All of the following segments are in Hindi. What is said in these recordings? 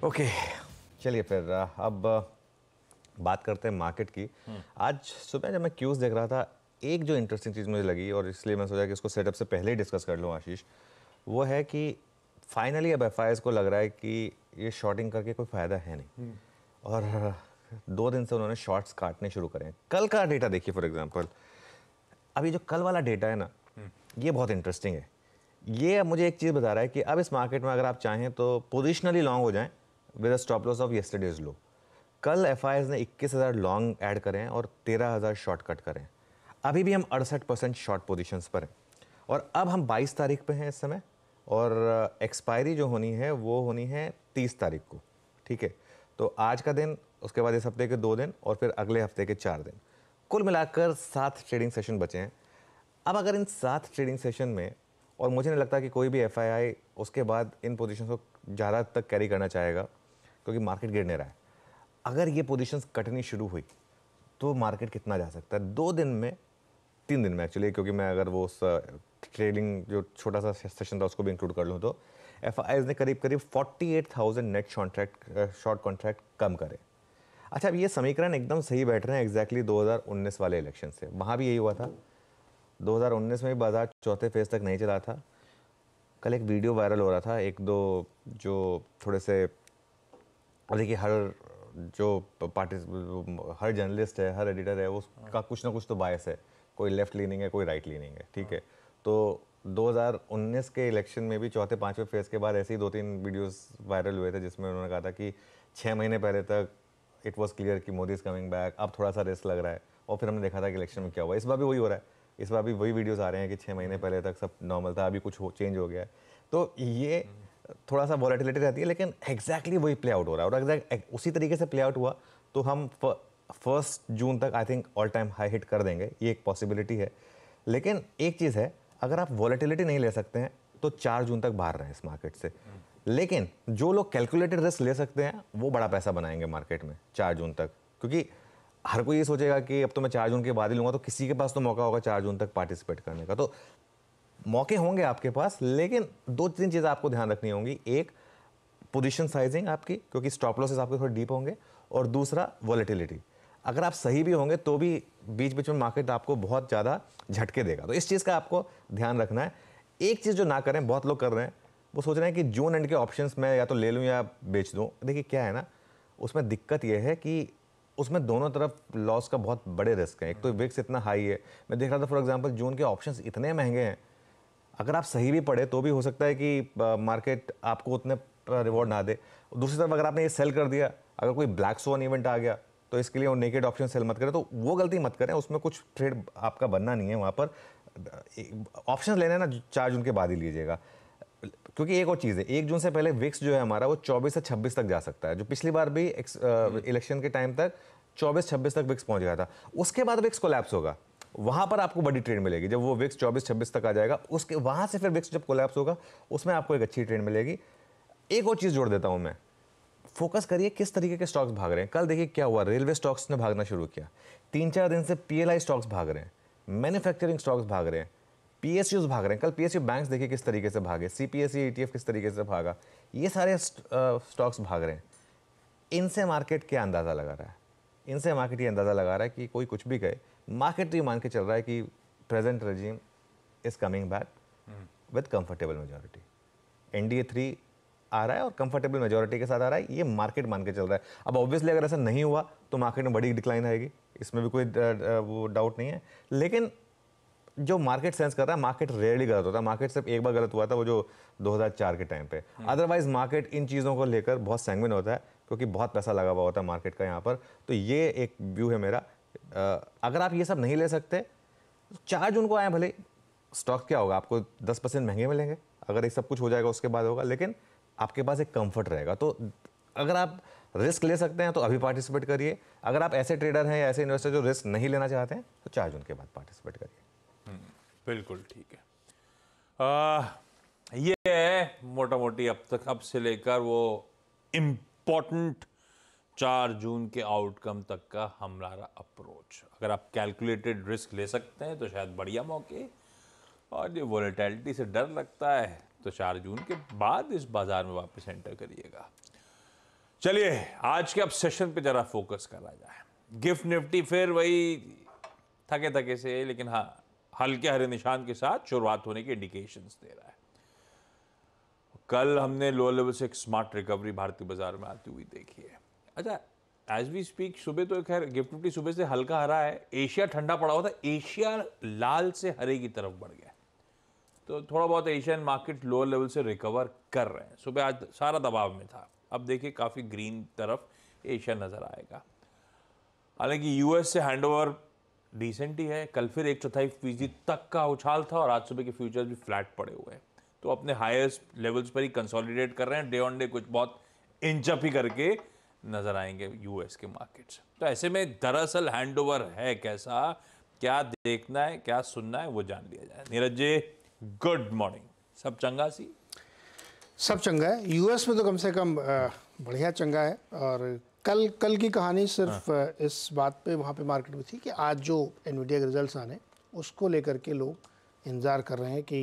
ओके चलिए फिर अब बात करते हैं मार्केट की। आज सुबह जब मैं क्यूज देख रहा था, एक जो इंटरेस्टिंग चीज़ मुझे लगी और इसलिए मैं सोचा कि इसको सेटअप से पहले ही डिस्कस कर लूँ आशीष, वो है कि फाइनली अब एफआईआईज़ को लग रहा है कि ये शॉर्टिंग करके कोई फ़ायदा है नहीं और 2 दिन से उन्होंने शॉर्ट्स काटने शुरू करें। कल का डेटा देखिए फॉर एग्जांपल, अभी जो कल वाला डेटा है ना, ये बहुत इंटरेस्टिंग है। ये मुझे एक चीज़ बता रहा है कि अब इस मार्केट में अगर आप चाहें तो पोजिशनली लॉन्ग हो जाएं with a stop loss of yesterday's low. कल एफआईआईज़ ने 21,000 लॉन्ग ऐड करें हैं और 13,000 शॉर्ट कट करें। अभी भी हम 68% शॉर्ट पोजीशंस पर हैं और अब हम 22 तारीख पे हैं इस समय और एक्सपायरी जो होनी है वो होनी है 30 तारीख को। ठीक है, तो आज का दिन, उसके बाद इस हफ्ते के 2 दिन और फिर अगले हफ्ते के 4 दिन, कुल मिलाकर 7 ट्रेडिंग सेशन बचे हैं। अब अगर इन 7 ट्रेडिंग सेशन में, और मुझे नहीं लगता कि कोई भी एफआईआई उसके बाद इन पोजीशंस को ज़्यादा तक कैरी करना चाहेगा क्योंकि मार्केट गिर नहीं रहा है। अगर ये पोजीशंस कटनी शुरू हुई तो मार्केट कितना जा सकता है 2 दिन में, 3 दिन में एक्चुअली, क्योंकि मैं अगर वो उस ट्रेडिंग जो छोटा सा सेशन था उसको भी इंक्लूड कर लूँ तो एफआईआईज़ ने करीब करीब 48,000 नेट शॉर्ट कॉन्ट्रैक्ट कम करे। अच्छा, अब ये समीकरण एकदम सही बैठ रहे हैं एग्जैक्टली 2019 वाले इलेक्शन से। वहाँ भी यही हुआ था, 2019 में भी बाजार चौथे फेज तक नहीं चला था। कल एक वीडियो वायरल हो रहा था, एक दो जो थोड़े से, देखिए हर जर्नलिस्ट है, हर एडिटर है, उसका कुछ ना कुछ तो बायस है, कोई लेफ्ट लीनिंग है, कोई राइट लीनिंग है। ठीक है, तो 2019 के इलेक्शन में भी चौथे पांचवें फेज के बाद ऐसे ही 2-3 वीडियोस वायरल हुए थे जिसमें उन्होंने कहा था कि 6 महीने पहले तक इट वाज क्लियर कि मोदी इज कमिंग बैक, अब थोड़ा सा रिस्क लग रहा है। और फिर हमने देखा था कि इलेक्शन में क्या हुआ। इस बार भी वही हो रहा है, इस बार भी वही वीडियोस आ रहे हैं कि 6 महीने पहले तक सब नॉर्मल था, अभी कुछ चेंज हो गया है। तो ये थोड़ा सा वॉलेटिलिटी रहती है, लेकिन एग्जैक्टली वही प्ले आउट हो रहा है और एग्जैक्ट उसी तरीके से प्ले आउट हुआ तो हम 1 जून तक I think all time high hit कर देंगे, ये एक पॉसिबिलिटी है। लेकिन एक चीज़ है, अगर आप वॉलेटिलिटी नहीं ले सकते हैं तो 4 जून तक बाहर रहें इस मार्केट से। लेकिन जो लोग कैलकुलेटेड रिस्क ले सकते हैं वो बड़ा पैसा बनाएंगे मार्केट में 4 जून तक, क्योंकि हर कोई ये सोचेगा कि अब तो मैं 4 जून के बाद ही लूँगा, तो किसी के पास तो मौका होगा 4 जून तक पार्टिसिपेट करने का। तो मौके होंगे आपके पास, लेकिन 2-3 चीज़ें आपको ध्यान रखनी होंगी। एक, पोजीशन साइजिंग आपकी, क्योंकि स्टॉप लॉसेस आपके थोड़े डीप होंगे, और दूसरा वॉलेटिलिटी। अगर आप सही भी होंगे तो भी बीच बीच में मार्केट आपको बहुत ज़्यादा झटके देगा, तो इस चीज़ का आपको ध्यान रखना है। एक चीज़ जो ना करें, बहुत लोग कर रहे हैं, वो सोच रहे हैं कि जून एंड के ऑप्शंस में या तो ले लूँ या बेच दूँ। देखिए क्या है ना, उसमें दिक्कत यह है कि उसमें दोनों तरफ लॉस का बहुत बड़े रिस्क हैं। एक तो विक्स इतना हाई है, मैं देख रहा था फॉर एग्जांपल जून के ऑप्शंस इतने महंगे हैं, अगर आप सही भी पढ़े तो भी हो सकता है कि मार्केट आपको उतने रिवॉर्ड ना दे। दूसरी तरफ अगर आपने ये सेल कर दिया, अगर कोई ब्लैक स्वान इवेंट आ गया तो इसके लिए वो नेकेड ऑप्शन सेल मत करें, तो वो गलती मत करें, उसमें कुछ ट्रेड आपका बनना नहीं है वहाँ पर। ऑप्शन लेने ना 4 जून के बाद ही लीजिएगा, क्योंकि एक और चीज़ है, 1 जून से पहले विक्स जो है हमारा वो 24 से 26 तक जा सकता है, जो पिछली बार भी इलेक्शन के टाइम तक 24-26 तक विक्स पहुंच गया था। उसके बाद विक्स कोलैप्स होगा, वहां पर आपको बड़ी ट्रेड मिलेगी। जब वो विक्स 24-26 तक आ जाएगा, उसके वहां से फिर विक्स जब कोलैप्स होगा उसमें आपको एक अच्छी ट्रेड मिलेगी। एक और चीज़ जोड़ देता हूं मैं, फोकस करिए किस तरीके के स्टॉक्स भाग रहे हैं। कल देखिए क्या हुआ, रेलवे स्टॉक्स ने भागना शुरू किया। 3-4 दिन से पीएलआई स्टॉक्स भाग रहे हैं, मैन्युफैक्चरिंग स्टॉक्स भाग रहे हैं, पीएसयूज भाग रहे हैं। कल पीएसयू बैंक्स देखिए किस तरीके से भागे, सीपीएसई ईटीएफ किस तरीके से भागा, ये सारे स्टॉक्स भाग रहे हैं। इनसे मार्केट क्या अंदाज़ा लगा रहा है? इनसे मार्केट ये अंदाज़ा लगा रहा है कि कोई कुछ भी कहे, मार्केट तो ये मान के चल रहा है कि present regime is coming back with comfortable majority. NDA 3 आ रहा है और कंफर्टेबल मेजोरिटी के साथ आ रहा है, ये मार्केट मान के चल रहा है। अब ऑब्वियसली अगर ऐसा नहीं हुआ तो मार्केट में बड़ी डिक्लाइन आएगी, इसमें भी कोई वो डाउट नहीं है। लेकिन जो मार्केट सेंस कर रहा है, मार्केट रेयरली गलत होता है। मार्केट सिर्फ एक बार गलत हुआ था, वो जो 2004 के टाइम पे। अदरवाइज मार्केट इन चीज़ों को लेकर बहुत सैंग्विन होता है, क्योंकि बहुत पैसा लगा हुआ होता है मार्केट का यहाँ पर। तो ये एक व्यू है मेरा। अगर आप ये सब नहीं ले सकते, 4 जून को आए भले, स्टॉक क्या होगा, आपको 10% महंगे मिलेंगे, अगर ये सब कुछ हो जाएगा उसके बाद होगा, लेकिन आपके पास एक कंफर्ट रहेगा। तो अगर आप रिस्क ले सकते हैं तो अभी पार्टिसिपेट करिए। अगर आप ऐसे ट्रेडर हैं या ऐसे इन्वेस्टर जो रिस्क नहीं लेना चाहते हैं तो 4 जून के बाद पार्टिसिपेट करिए। बिल्कुल ठीक है। ये है मोटा मोटी अब से लेकर वो इम्पोर्टेंट 4 जून के आउटकम तक का हमारा अप्रोच। अगर आप कैलकुलेटेड रिस्क ले सकते हैं तो शायद बढ़िया मौके, और ये वोलेटिलिटी से डर लगता है तो 4 जून के बाद इस बाजार में वापस एंटर करिएगा। चलिए आज के अब सेशन पे जरा फोकस करा जाए। गिफ्ट निफ्टी फिर वही थके थके से, लेकिन हाँ हल्के हरे निशान के साथ शुरुआत होने के इंडिकेशंस दे रहा है। कल हमने लोअर लेवल से एक स्मार्ट रिकवरी भारतीय बाजार में आती हुई देखी है। अच्छा, एज वी स्पीक सुबह तो खैर गिफ्ट निफ्टी सुबह से हल्का हरा है, एशिया ठंडा पड़ा हुआ था, एशिया लाल से हरे की तरफ बढ़ गया, तो थोड़ा बहुत एशियन मार्केट लोअर लेवल से रिकवर कर रहे हैं। सुबह आज सारा दबाव में था, अब देखिए काफ़ी ग्रीन तरफ एशिया नज़र आएगा। हालांकि यूएस से हैंडओवर डिसेंट ही है, कल फिर 1/4% तक का उछाल था और आज सुबह के फ्यूचर्स भी फ्लैट पड़े हुए हैं, तो अपने हाईएस्ट लेवल्स पर ही कंसोलिडेट कर रहे हैं। डे ऑन डे कुछ बहुत इंच अप ही करके नजर आएंगे यूएस के मार्केट्स। तो ऐसे में दरअसल हैंडओवर है कैसा, क्या देखना है, क्या सुनना है, वो जान लिया जाए। Neeraj ji, good morning. सब चंगा सी? सब चंगा है। यूएस में तो कम से कम बढ़िया चंगा है। और कल की कहानी सिर्फ इस बात पे वहाँ पे मार्केट में थी कि आज जो एनवीडिया के रिजल्ट्स आने उसको लेकर के लोग इंतज़ार कर रहे हैं कि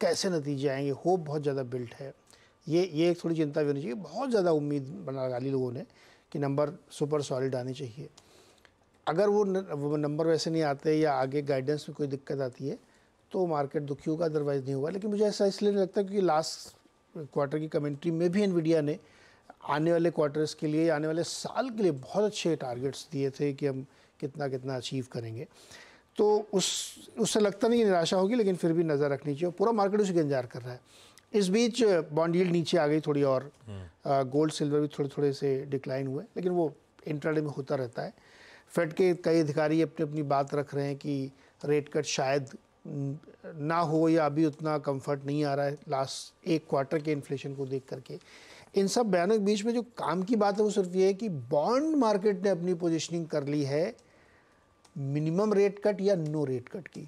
कैसे नतीजे आएंगे। होप बहुत ज़्यादा बिल्ट है। ये एक थोड़ी चिंता भी होनी चाहिए। बहुत ज़्यादा उम्मीद बना डाली लोगों ने कि नंबर सुपर सॉलिड आने चाहिए। अगर वो नंबर वैसे नहीं आते या आगे गाइडेंस में कोई दिक्कत आती है तो मार्केट दुखी होगा, अदरवाइज़ नहीं होगा। लेकिन मुझे ऐसा इसलिए नहीं लगता क्योंकि लास्ट क्वार्टर की कमेंट्री में भी एनवीडिया ने आने वाले क्वार्टर्स के लिए, आने वाले साल के लिए बहुत अच्छे टारगेट्स दिए थे कि हम कितना कितना अचीव करेंगे। तो उससे लगता नहीं निराशा होगी, लेकिन फिर भी नज़र रखनी चाहिए। पूरा मार्केट उसी का इंतजार कर रहा है। इस बीच बॉन्ड यील्ड नीचे आ गई थोड़ी और गोल्ड सिल्वर भी थोड़े थोड़े से डिक्लाइन हुए, लेकिन वो इंट्राडे में होता रहता है। फेड के कई अधिकारी अपनी अपनी बात रख रहे हैं कि रेट कट शायद ना हो या अभी उतना कंफर्ट नहीं आ रहा है लास्ट एक क्वार्टर के इन्फ्लेशन को देख करके। इन सब बयानों के बीच में जो काम की बात है वो सिर्फ ये है कि बॉन्ड मार्केट ने अपनी पोजीशनिंग कर ली है मिनिमम रेट कट या नो रेट कट की।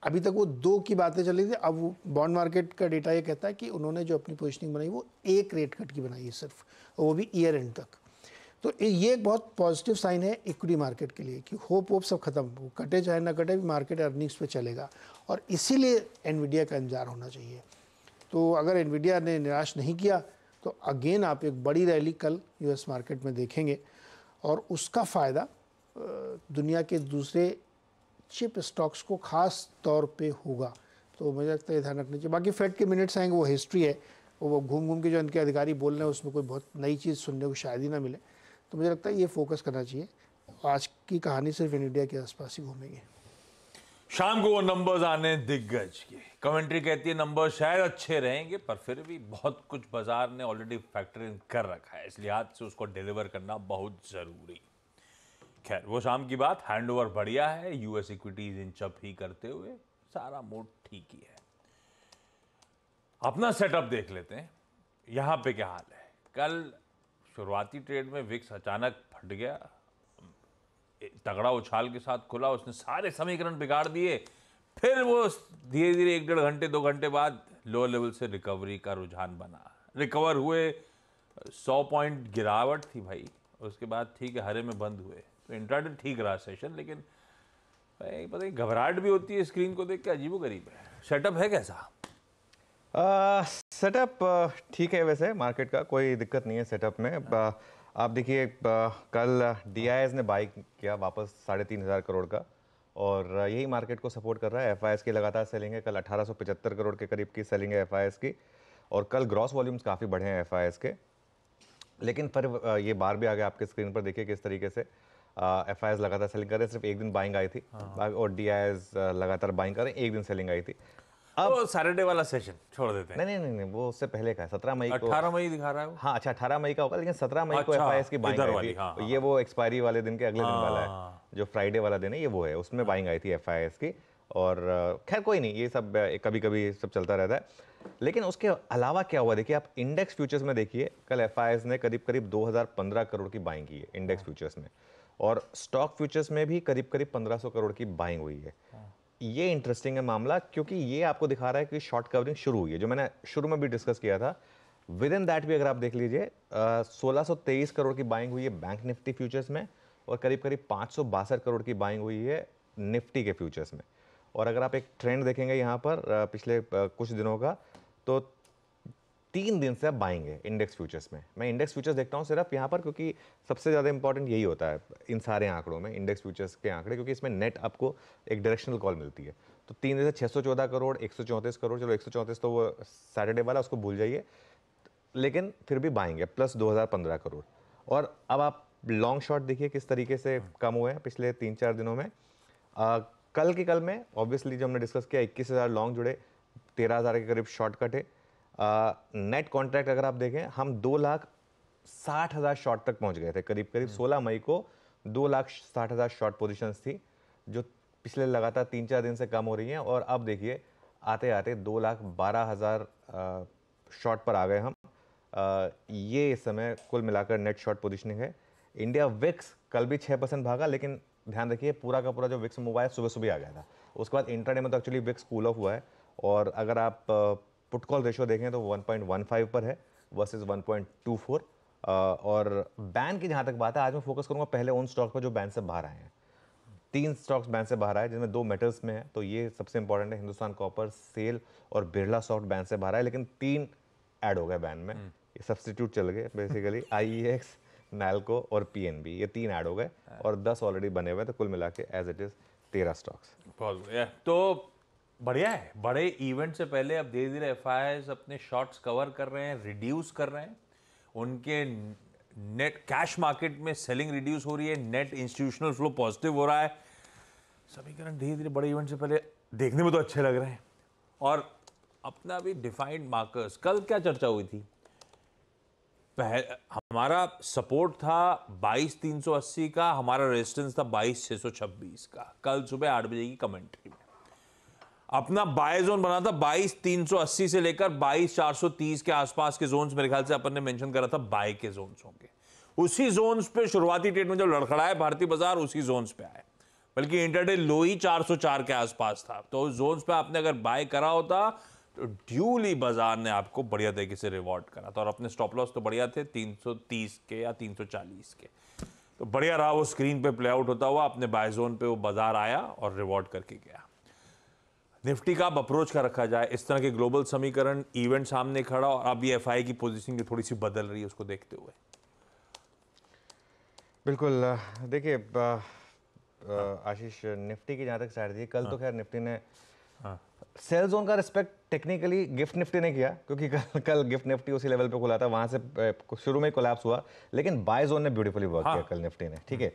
अभी तक वो दो की बातें चल रही थी, अब बॉन्ड मार्केट का डेटा ये कहता है कि उन्होंने जो अपनी पोजीशनिंग बनाई वो एक रेट कट की बनाई है सिर्फ, और वो भी ईयर एंड तक। तो ये एक बहुत पॉजिटिव साइन है इक्विटी मार्केट के लिए कि होप सब खत्म, वो कटे चाहे ना कटे, मार्केट अर्निंग्स पे चलेगा और इसीलिए एनवीडिया का इंतजार होना चाहिए। तो अगर एनवीडिया ने निराश नहीं किया तो अगेन आप एक बड़ी रैली कल यूएस मार्केट में देखेंगे और उसका फ़ायदा दुनिया के दूसरे चिप स्टॉक्स को खास तौर पे होगा। तो मुझे लगता है ध्यान रखना चाहिए। बाकी फेड के मिनट्स आएंगे, वो हिस्ट्री है, वो घूम घूम के जो इनके अधिकारी बोल रहे हैं उसमें कोई बहुत नई चीज़ सुनने को शायद ही ना मिले। तो मुझे लगता है ये फोकस करना चाहिए। आज की कहानी सिर्फ इंडिया के आसपास ही घूमेगी। शाम को वो नंबर्स आने दिग्गज के, कमेंट्री कहती है नंबर शायद अच्छे रहेंगे, पर फिर भी बहुत कुछ बाजार ने ऑलरेडी फैक्टर इन कर रखा है, इसलिए आज से उसको डिलीवर करना बहुत जरूरी। खैर वो शाम की बात। हैंडओवर बढ़िया है, यूएस इक्विटीज इंच अप ही करते हुए, सारा मूड ठीक ही है। अपना सेटअप देख लेते हैं, यहां पे क्या हाल है। कल शुरुआती ट्रेड में विक्स अचानक फट गया, तगड़ा उछाल के साथ खुला, उसने सारे समीकरण बिगाड़ दिए। फिर वो धीरे धीरे 1-1.5 घंटे 2 घंटे बाद लो लेवल से रिकवरी का रुझान बना, रिकवर हुए। 100 पॉइंट गिरावट थी भाई, उसके बाद ठीक है हरे में बंद हुए। तो इंट्राडे ठीक रहा सेशन, लेकिन पता नहीं घबराहट भी होती है स्क्रीन को देख के, अजीबोगरीब है। सेटअप है कैसा? सेटअप ठीक है, वैसे मार्केट का कोई दिक्कत नहीं है सेटअप में। आप देखिए कल DIS ने बाई किया वापस 3,500 करोड़ का, और यही मार्केट को सपोर्ट कर रहा है। FIS की लगातार सेलिंग है, कल 1875 करोड़ के करीब की सेलिंग है FIS की, और कल ग्रॉस वॉल्यूम्स काफ़ी बढ़े हैं FIS के। लेकिन पर ये बार भी आ गया आपके स्क्रीन पर, देखिए किस तरीके से FIS लगातार सेलिंग कर रहे हैं। सिर्फ एक दिन बाइंग आई थी और DIS लगातार बाइंग कर रहे हैं, एक दिन सेलिंग आई थी। अब वो सैटरडे वाला सेशन छोड़ देते हैं। नहीं, वो उससे पहले का है, 17 मई को। 18 मई दिखा रहा है वो। हाँ अच्छा, 18 मई का होगा, लेकिन 17 मई को अच्छा, FIS की बाइंग इधर आई वाली, थी। हाँ, ये वो एक्सपायरी वाले दिन के अगले दिन वाला है, हाँ। जो फ्राइडे वाला दिन है, ये वो है, उसमें बाइंग आई थी FIS की। और खैर कोई नहीं, ये सब कभी कभी सब चलता रहता है। लेकिन उसके अलावा क्या हुआ, देखिए आप इंडेक्स फ्यूचर्स में देखिए, कल FIS ने करीब करीब 2015 करोड़ की बाइंग की है इंडेक्स फ्यूचर्स में, और स्टॉक फ्यूचर्स में भी करीब करीब 1500 करोड़ की बाइंग हुई है। ये इंटरेस्टिंग है मामला, क्योंकि ये आपको दिखा रहा है कि शॉर्ट कवरिंग शुरू हुई है, जो मैंने शुरू में भी डिस्कस किया था। विद इन दैट भी अगर आप देख लीजिए 1623 करोड़ की बाइंग हुई है बैंक निफ्टी फ्यूचर्स में, और करीब करीब 562 करोड़ की बाइंग हुई है निफ्टी के फ्यूचर्स में। और अगर आप एक ट्रेंड देखेंगे यहाँ पर पिछले कुछ दिनों का, तो 3 दिन से आप बाइंग है इंडेक्स फ्यूचर्स में। मैं इंडेक्स फ्यूचर्स देखता हूँ सिर्फ यहाँ पर, क्योंकि सबसे ज़्यादा इंपॉर्टेंट यही होता है इन सारे आंकड़ों में, इंडेक्स फ्यूचर्स के आंकड़े, क्योंकि इसमें नेट आपको एक डायरेक्शनल कॉल मिलती है। तो 3 दिन से 614 करोड़, 134 करोड़, चलो 134 तो वो सैटरडे वाला, उसको भूल जाइए, लेकिन फिर भी बाइंग है प्लस 2015 करोड़। और अब आप लॉन्ग शॉट देखिए किस तरीके से कम हुए हैं पिछले 3-4 दिनों में। कल के कल में ऑब्वियसली जो हमने डिस्कस किया 21,000 लॉन्ग जुड़े, 13,000 के करीब शॉर्ट कटे। नेट कॉन्ट्रैक्ट अगर आप देखें, हम 2,60,000 शॉर्ट तक पहुंच गए थे करीब करीब। 16 मई को 2,60,000 शॉर्ट पोजीशंस थी, जो पिछले लगातार 3-4 दिन से कम हो रही हैं। और अब देखिए आते आते 2,12,000 शॉर्ट पर आ गए हम। ये इस समय कुल मिलाकर नेट शॉर्ट पोजीशनिंग है। इंडिया विक्स कल भी 6% भागा, लेकिन ध्यान रखिए पूरा का पूरा जो विक्स मूव आया सुबह सुबह आ गया था। उसके बाद इंट्राडे में तो एक्चुअली विक्स कूल ऑफ हुआ है। और अगर आप पुट कॉल रेशियो देखें तो 1.15 पर है वर्सेस 1.24। और बैन की जहाँ तक बात है, आज मैं फोकस करूँगा पहले उन स्टॉक पर जो बैन से बाहर आए हैं। 3 स्टॉक्स बैन से बाहर आए, जिसमें 2 मेटल्स में है, तो ये सबसे इंपॉर्टेंट है, हिंदुस्तान कॉपर, सेल और बिरला सॉफ्ट बैन से बाहर आए, लेकिन 3 ऐड हो गए बैन में। ये सब्स्टिट्यूट चल गए बेसिकली, IEX, नैल्को और PNB, ये 3 ऐड हो गए और 10 ऑलरेडी बने हुए, तो कुल मिला के एज इट इज 13 स्टॉक्स। बहुत बढ़िया। तो बढ़िया है, बड़े इवेंट से पहले अब धीरे धीरे एफआईआईज अपने शॉर्ट्स कवर कर रहे हैं, रिड्यूस कर रहे हैं। उनके नेट कैश मार्केट में सेलिंग रिड्यूस हो रही है, नेट इंस्टीट्यूशनल फ्लो पॉजिटिव हो रहा है। समीकरण धीरे धीरे बड़े इवेंट से पहले देखने में तो अच्छे लग रहे हैं। और अपना भी डिफाइंड मार्कर्स, कल क्या चर्चा हुई थी, हमारा सपोर्ट था 22,380 का, हमारा रेजिस्टेंस था 22,626 का। कल सुबह 8 बजे की कमेंट्री में अपना बाय जोन बना था 22,380 से लेकर 22,430 के आसपास के जोन्स, मेरे ख्याल से अपन ने मेंशन करा था बाय के जोन्स होंगे। उसी जोन्स पे शुरुआती ट्रेड में जब लड़खड़ाए भारतीय बाजार, उसी जोन्स पे आए, बल्कि इंटरडे लो ही 404 के आसपास था। तो उस जोन्स पे आपने अगर बाय करा होता तो ड्यूली बाजार ने आपको बढ़िया तरीके से रिवॉर्ड करा था। और अपने स्टॉप लॉस तो बढ़िया थे 330 के या 340 के, तो बढ़िया रहा, वो स्क्रीन पे प्ले आउट होता हुआ अपने बाय जोन पे वो बाजार आया और रिवॉर्ड करके गया। निफ्टी का अब अप्रोच का रखा जाए, इस तरह के ग्लोबल समीकरण, इवेंट सामने खड़ा, और अब ये एफआई की पोजीशनिंग थोड़ी सी बदल रही है, उसको देखते हुए। बिल्कुल, देखिए आशीष, निफ्टी की जहाँ तक स्ट्रैटेजी है, कल तो खैर निफ्टी ने सेल जोन का रिस्पेक्ट टेक्निकली गिफ्ट निफ्टी ने किया, क्योंकि कल गिफ्ट निफ्टी उसी लेवल पे खुला था, वहां से शुरू में कोलैप्स हुआ, लेकिन बाय जोन ने ब्यूटीफुली वर्क किया कल निफ्टी ने। ठीक है,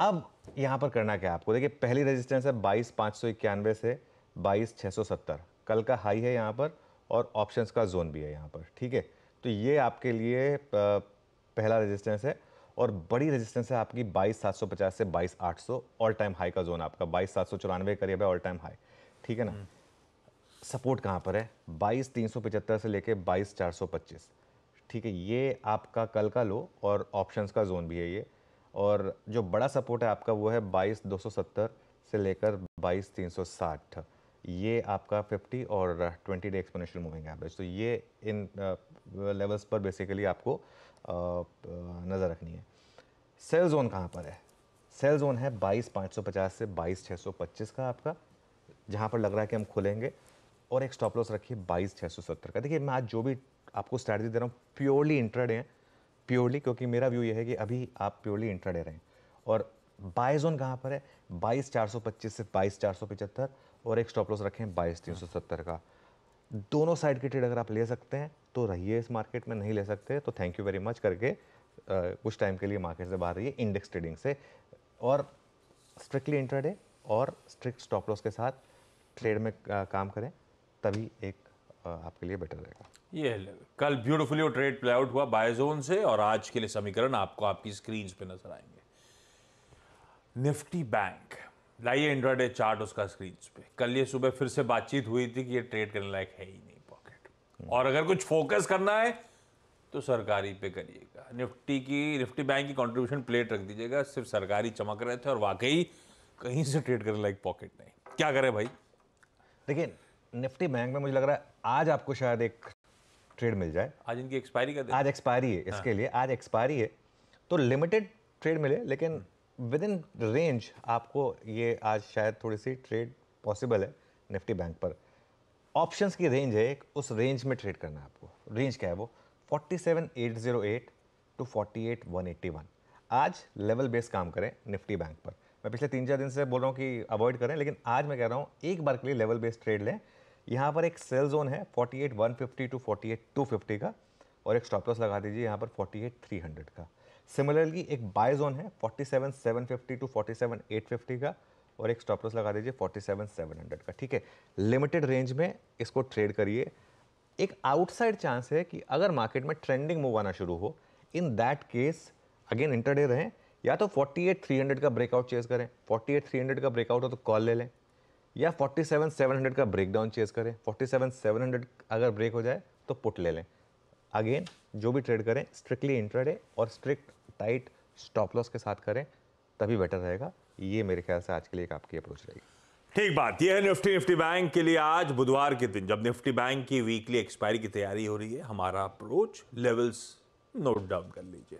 अब यहाँ पर करना क्या है आपको, देखिए पहली रेजिस्टेंस है 22,591 से 22,670, कल का हाई है यहाँ पर, और ऑप्शंस का जोन भी है यहाँ पर। ठीक है, तो ये आपके लिए पहला रेजिस्टेंस है। और बड़ी रेजिस्टेंस है आपकी 22,750 से 22,800, ऑल टाइम हाई का जोन आपका 22,794 करीब है ऑल टाइम हाई। ठीक है ना, सपोर्ट कहाँ पर है 22,375 से लेके 22,425। ठीक है, ये आपका कल का लो और ऑप्शंस का जोन भी है ये। और जो बड़ा सपोर्ट है आपका वो है 22,270 से लेकर 22,360, ये आपका 50 और 20 डे एक्सपोनेंशियल मूविंग एवरेज। तो ये इन लेवल्स पर बेसिकली आपको नज़र रखनी है। सेल जोन कहाँ पर है, सेल जोन है 22,550 से 22,625 का आपका, जहाँ पर लग रहा है कि हम खुलेंगे। और एक स्टॉप लॉस रखिए 22,670 का। देखिए मैं आज जो भी आपको स्ट्रैटेजी दे रहा हूँ प्योरली इंट्राडे है, प्योरली, क्योंकि मेरा व्यू ये है कि अभी आप प्योरली इंट्राडे रहें। और बाय जोन कहाँ पर है 22,425 से 22,475, और एक स्टॉप लॉस रखें 22,370 का। दोनों साइड के ट्रेड अगर आप ले सकते हैं तो रहिए इस मार्केट में, नहीं ले सकते तो थैंक यू वेरी मच करके कुछ टाइम के लिए मार्केट से बाहर रहिए इंडेक्स ट्रेडिंग से, और स्ट्रिक्टली इंट्राडे और स्ट्रिक्ट स्टॉप लॉस के साथ ट्रेड में काम करें, तभी एक आपके लिए बेटर रहेगा। ये कल ब्यूटीफुली वो ट्रेड प्ले आउट हुआ बाय जोन से, और आज के लिए समीकरण आपको आपकी स्क्रीन पे नजर आएंगे। निफ्टी बैंक, लाइए इंट्राडे चार्ट उसका स्क्रीन पे। कल ये सुबह फिर से बातचीत हुई थी कि ये ट्रेड करने लायक है ही नहीं पॉकेट, और अगर कुछ फोकस करना है तो सरकारी पे करिएगा। निफ्टी बैंक की कंट्रीब्यूशन प्लेट रख दीजिएगा, सिर्फ सरकारी चमक रहे थे और वाकई कहीं से ट्रेड करने लायक पॉकेट नहीं। क्या करें भाई? देखिए निफ्टी बैंक में मुझे लग रहा है आज आपको शायद एक ट्रेड मिल जाए। आज इनकी एक्सपायरी का दिन, आज एक्सपायरी है इसके लिए, आज एक्सपायरी है तो लिमिटेड ट्रेड मिले, लेकिन विद इन रेंज आपको ये आज शायद थोड़ी सी ट्रेड पॉसिबल है निफ्टी बैंक पर। ऑप्शंस की रेंज है एक, उस रेंज में ट्रेड करना है आपको। रेंज क्या है वो 47,808 टू 48,181। आज लेवल बेस काम करें निफ्टी बैंक पर। मैं पिछले 3-4 दिन से बोल रहा हूँ कि अवॉइड करें, लेकिन आज मैं कह रहा हूँ एक बार के लिए लेवल बेस ट्रेड लें। यहाँ पर एक सेल जोन है 48,150 टू 48,250 का, और एक स्टॉप लॉस लगा दीजिए यहाँ पर 48,300 का। सिमिलरली एक बाय जोन है 47,750 टू 47,850 का, और एक स्टॉप लॉस लगा दीजिए 47,700 का। ठीक है, लिमिटेड रेंज में इसको ट्रेड करिए। एक आउटसाइड चांस है कि अगर मार्केट में ट्रेंडिंग मूव आना शुरू हो, in that case again intraday रहें, या तो 48,300 का ब्रेकआउट चेस करें, 48,300 का ब्रेकआउट हो तो कॉल ले लें, या 47,700 का ब्रेकडाउन चेस करें, 47,700 अगर ब्रेक हो जाए तो पुट ले लें। अगेन जो भी ट्रेड करें स्ट्रिक्टली इंट्राडे और स्ट्रिक्ट टाइट स्टॉप लॉस के साथ करें, तभी बेटर रहेगा। ये मेरे ख्याल से आज के लिए एक आपकी अप्रोच रहेगी। ठीक बात, यह है निफ्टी बैंक के लिए आज बुधवार के दिन, जब निफ्टी बैंक की वीकली एक्सपायरी की तैयारी हो रही है। हमारा अप्रोच लेवल्स नोट डाउन कर लीजिए।